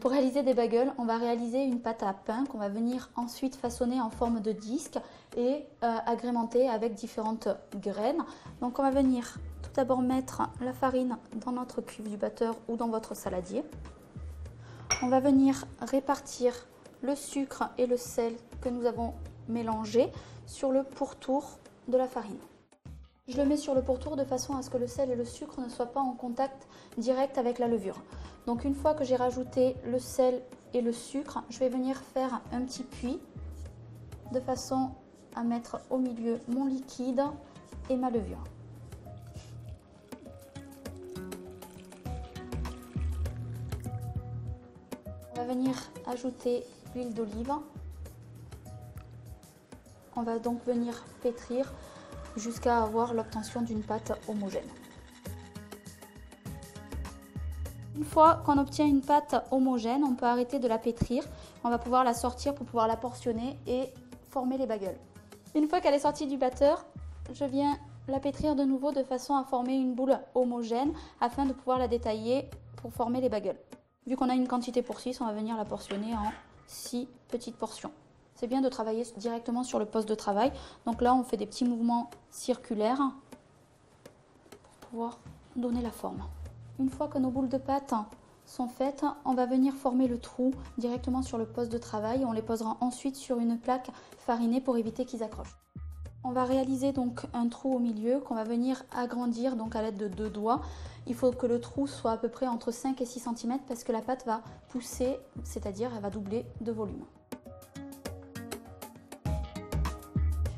Pour réaliser des bagels, on va réaliser une pâte à pain qu'on va venir ensuite façonner en forme de disque et agrémenter avec différentes graines. Donc on va venir tout d'abord mettre la farine dans notre cuve du batteur ou dans votre saladier. On va venir répartir le sucre et le sel que nous avons mélangé sur le pourtour de la farine. Je le mets sur le pourtour de façon à ce que le sel et le sucre ne soient pas en contact direct avec la levure. Donc une fois que j'ai rajouté le sel et le sucre, je vais venir faire un petit puits de façon à mettre au milieu mon liquide et ma levure. On va venir ajouter l'huile d'olive. On va donc venir pétrir jusqu'à avoir l'obtention d'une pâte homogène. Une fois qu'on obtient une pâte homogène, on peut arrêter de la pétrir. On va pouvoir la sortir pour pouvoir la portionner et former les bagels. Une fois qu'elle est sortie du batteur, je viens la pétrir de nouveau de façon à former une boule homogène afin de pouvoir la détailler pour former les bagels. Vu qu'on a une quantité pour 6, on va venir la portionner en 6 petites portions. C'est bien de travailler directement sur le poste de travail. Donc là, on fait des petits mouvements circulaires pour pouvoir donner la forme. Une fois que nos boules de pâte sont faites, on va venir former le trou directement sur le poste de travail. On les posera ensuite sur une plaque farinée pour éviter qu'ils accrochent. On va réaliser donc un trou au milieu qu'on va venir agrandir donc à l'aide de 2 doigts. Il faut que le trou soit à peu près entre 5 et 6 cm parce que la pâte va pousser, c'est-à-dire elle va doubler de volume.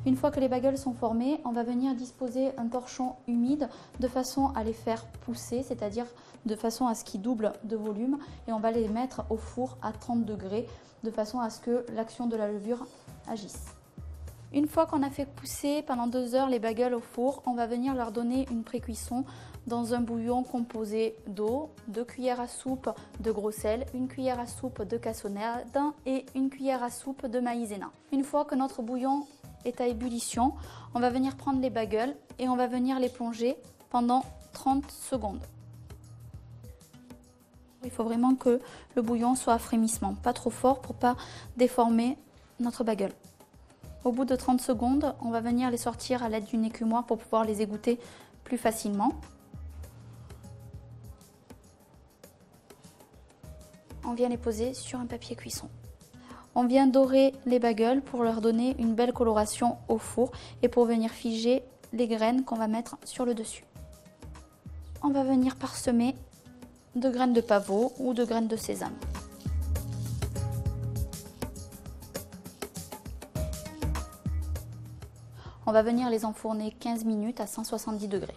Une fois que les bagels sont formés, on va venir disposer un torchon humide de façon à les faire pousser, c'est-à-dire de façon à ce qu'ils doublent de volume, et on va les mettre au four à 30 degrés de façon à ce que l'action de la levure agisse. Une fois qu'on a fait pousser pendant 2 heures les bagels au four, on va venir leur donner une pré-cuisson dans un bouillon composé d'eau, 2 cuillères à soupe de gros sel, 1 cuillère à soupe de cassonade et 1 cuillère à soupe de maïzena. Une fois que notre bouillon est à ébullition, on va venir prendre les bagels et on va venir les plonger pendant 30 secondes. Il faut vraiment que le bouillon soit à frémissement, pas trop fort pour pas déformer notre bagel. Au bout de 30 secondes, on va venir les sortir à l'aide d'une écumoire pour pouvoir les égoutter plus facilement. On vient les poser sur un papier cuisson. On vient dorer les bagels pour leur donner une belle coloration au four et pour venir figer les graines qu'on va mettre sur le dessus. On va venir parsemer de graines de pavot ou de graines de sésame. On va venir les enfourner 15 minutes à 170 degrés.